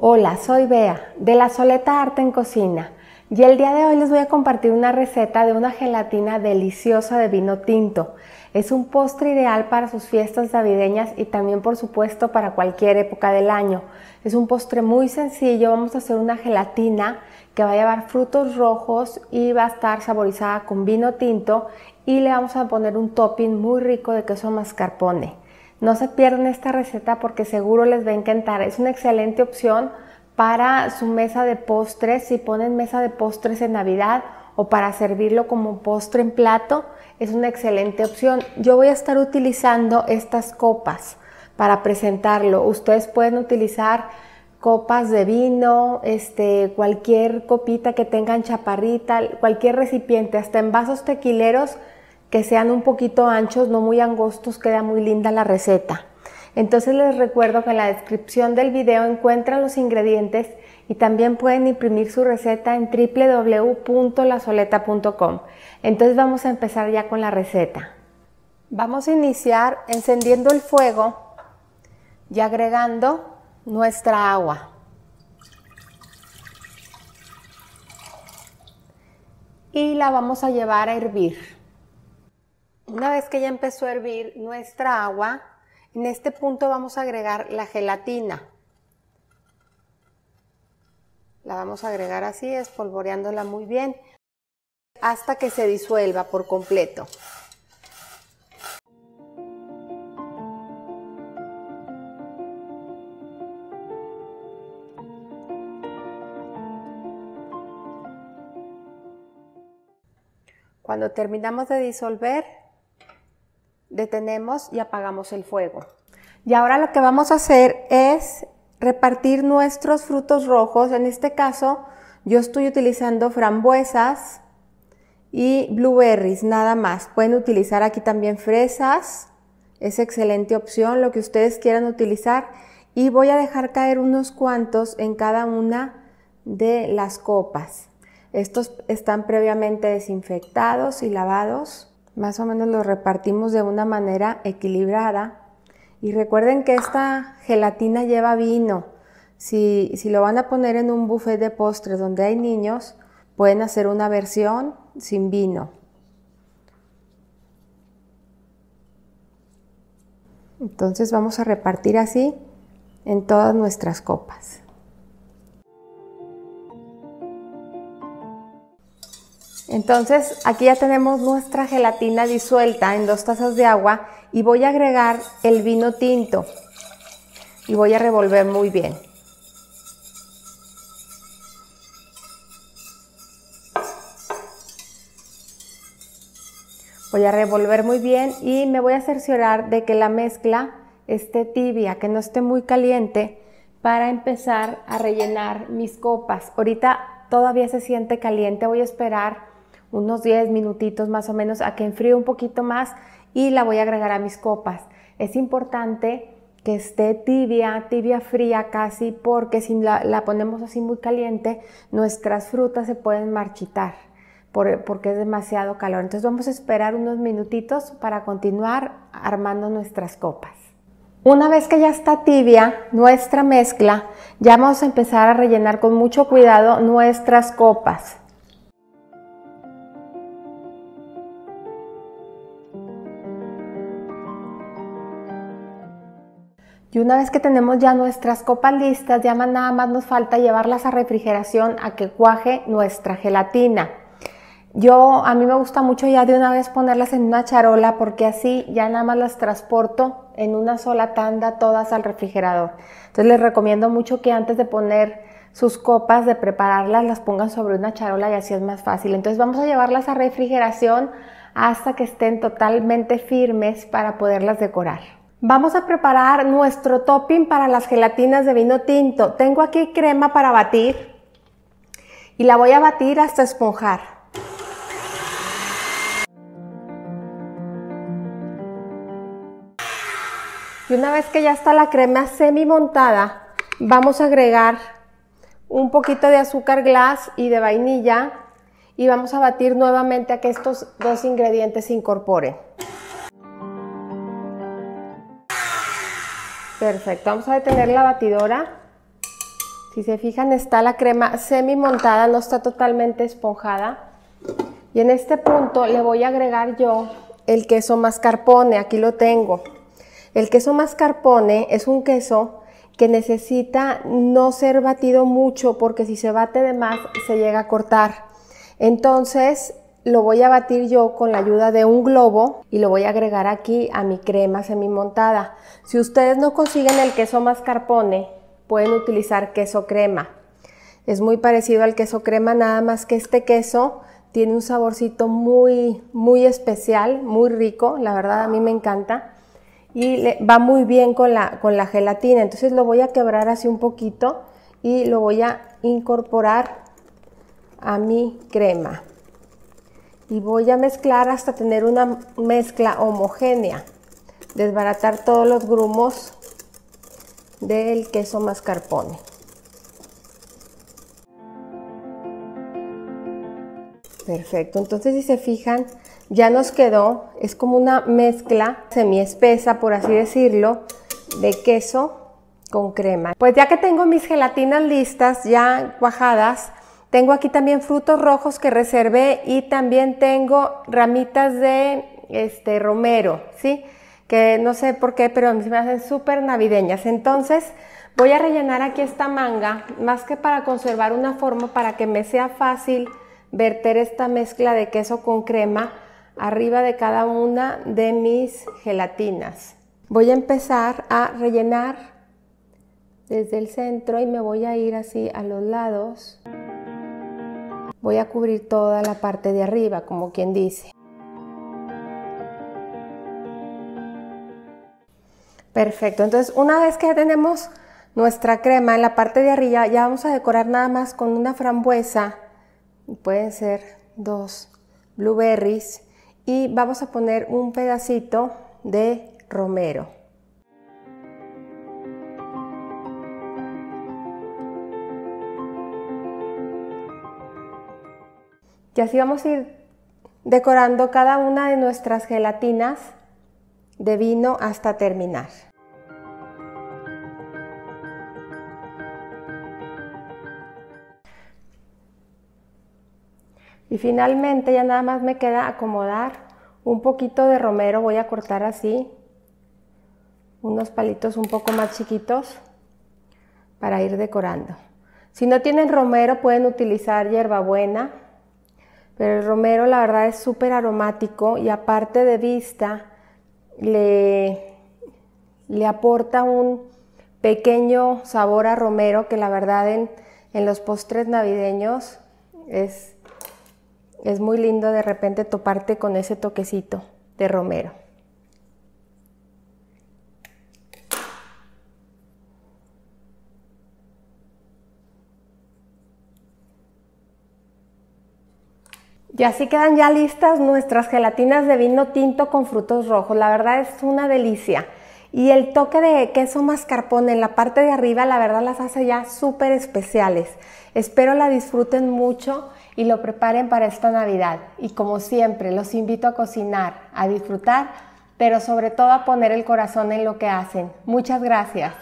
Hola, soy Bea de La Soleta Arte en Cocina y el día de hoy les voy a compartir una receta de una gelatina deliciosa de vino tinto. Es un postre ideal para sus fiestas navideñas y también por supuesto para cualquier época del año. Es un postre muy sencillo, vamos a hacer una gelatina que va a llevar frutos rojos y va a estar saborizada con vino tinto y le vamos a poner un topping muy rico de queso mascarpone. No se pierdan esta receta porque seguro les va a encantar. Es una excelente opción para su mesa de postres, si ponen mesa de postres en Navidad o para servirlo como postre en plato, es una excelente opción. Yo voy a estar utilizando estas copas para presentarlo. Ustedes pueden utilizar copas de vino, cualquier copita que tengan chaparrita, cualquier recipiente, hasta en vasos tequileros que sean un poquito anchos, no muy angostos, queda muy linda la receta. Entonces les recuerdo que en la descripción del video encuentran los ingredientes y también pueden imprimir su receta en www.lasoleta.com. Entonces vamos a empezar ya con la receta. Vamos a iniciar encendiendo el fuego y agregando nuestra agua. Y la vamos a llevar a hervir. Una vez que ya empezó a hervir nuestra agua, en este punto vamos a agregar la gelatina. La vamos a agregar así, espolvoreándola muy bien, hasta que se disuelva por completo. Cuando terminamos de disolver, detenemos y apagamos el fuego. Y ahora lo que vamos a hacer es repartir nuestros frutos rojos. En este caso yo estoy utilizando frambuesas y blueberries, nada más. Pueden utilizar aquí también fresas, es excelente opción, lo que ustedes quieran utilizar. Y voy a dejar caer unos cuantos en cada una de las copas. Estos están previamente desinfectados y lavados. Más o menos los repartimos de una manera equilibrada. Y recuerden que esta gelatina lleva vino. Si lo van a poner en un buffet de postres donde hay niños, pueden hacer una versión sin vino. Entonces vamos a repartir así en todas nuestras copas. Entonces aquí ya tenemos nuestra gelatina disuelta en 2 tazas de agua y voy a agregar el vino tinto y voy a revolver muy bien. Voy a revolver muy bien y me voy a cerciorar de que la mezcla esté tibia, que no esté muy caliente para empezar a rellenar mis copas. Ahorita todavía se siente caliente, voy a esperar unos 10 minutitos más o menos a que enfríe un poquito más y la voy a agregar a mis copas. Es importante que esté tibia, fría casi, porque si la ponemos así muy caliente, nuestras frutas se pueden marchitar porque es demasiado calor. Entonces vamos a esperar unos minutitos para continuar armando nuestras copas. Una vez que ya está tibia nuestra mezcla, ya vamos a empezar a rellenar con mucho cuidado nuestras copas. Y una vez que tenemos ya nuestras copas listas, ya nada más nos falta llevarlas a refrigeración a que cuaje nuestra gelatina. A mí me gusta mucho ya de una vez ponerlas en una charola porque así ya nada más las transporto en una sola tanda todas al refrigerador. Entonces les recomiendo mucho que antes de poner sus copas, de prepararlas, las pongan sobre una charola y así es más fácil. Entonces vamos a llevarlas a refrigeración hasta que estén totalmente firmes para poderlas decorar. Vamos a preparar nuestro topping para las gelatinas de vino tinto. Tengo aquí crema para batir y la voy a batir hasta esponjar. Y una vez que ya está la crema semi montada, vamos a agregar un poquito de azúcar glass y de vainilla y vamos a batir nuevamente a que estos 2 ingredientes se incorporen. Perfecto, vamos a detener la batidora Si se fijan, está la crema semi montada, no está totalmente esponjada. Y en este punto le voy a agregar yo el queso mascarpone, aquí lo tengo. El queso mascarpone es un queso que necesita no ser batido mucho porque si se bate de más se llega a cortar. Entonces lo voy a batir yo con la ayuda de un globo y lo voy a agregar aquí a mi crema semimontada. Si ustedes no consiguen el queso mascarpone, pueden utilizar queso crema. Es muy parecido al queso crema, nada más que este queso tiene un saborcito muy especial, muy rico, la verdad a mí me encanta. Y va muy bien con la gelatina, entonces lo voy a quebrar así un poquito y lo voy a incorporar a mi crema. Y voy a mezclar hasta tener una mezcla homogénea, desbaratar todos los grumos del queso mascarpone. Perfecto, entonces si se fijan, ya nos quedó, es como una mezcla semi espesa, por así decirlo, de queso con crema. Pues ya que tengo mis gelatinas listas, ya cuajadas, tengo aquí también frutos rojos que reservé y también tengo ramitas de romero, ¿sí? Que no sé por qué, pero a mí se me hacen súper navideñas. Entonces voy a rellenar aquí esta manga, más que para conservar una forma, para que me sea fácil verter esta mezcla de queso con crema arriba de cada una de mis gelatinas. Voy a empezar a rellenar desde el centro y me voy a ir así a los lados. Voy a cubrir toda la parte de arriba, como quien dice. Perfecto, entonces una vez que tenemos nuestra crema en la parte de arriba, ya vamos a decorar nada más con una frambuesa. Pueden ser 2 blueberries y vamos a poner un pedacito de romero. Y así vamos a ir decorando cada una de nuestras gelatinas de vino hasta terminar. Y finalmente ya nada más me queda acomodar un poquito de romero, voy a cortar así, unos palitos un poco más chiquitos para ir decorando. Si no tienen romero pueden utilizar hierbabuena, pero el romero la verdad es súper aromático y aparte de vista le aporta un pequeño sabor a romero que la verdad en los postres navideños es muy lindo de repente toparte con ese toquecito de romero. Y así quedan ya listas nuestras gelatinas de vino tinto con frutos rojos. La verdad es una delicia. Y el toque de queso mascarpone en la parte de arriba, la verdad las hace ya súper especiales. Espero la disfruten mucho y lo preparen para esta Navidad. Y como siempre, los invito a cocinar, a disfrutar, pero sobre todo a poner el corazón en lo que hacen. Muchas gracias.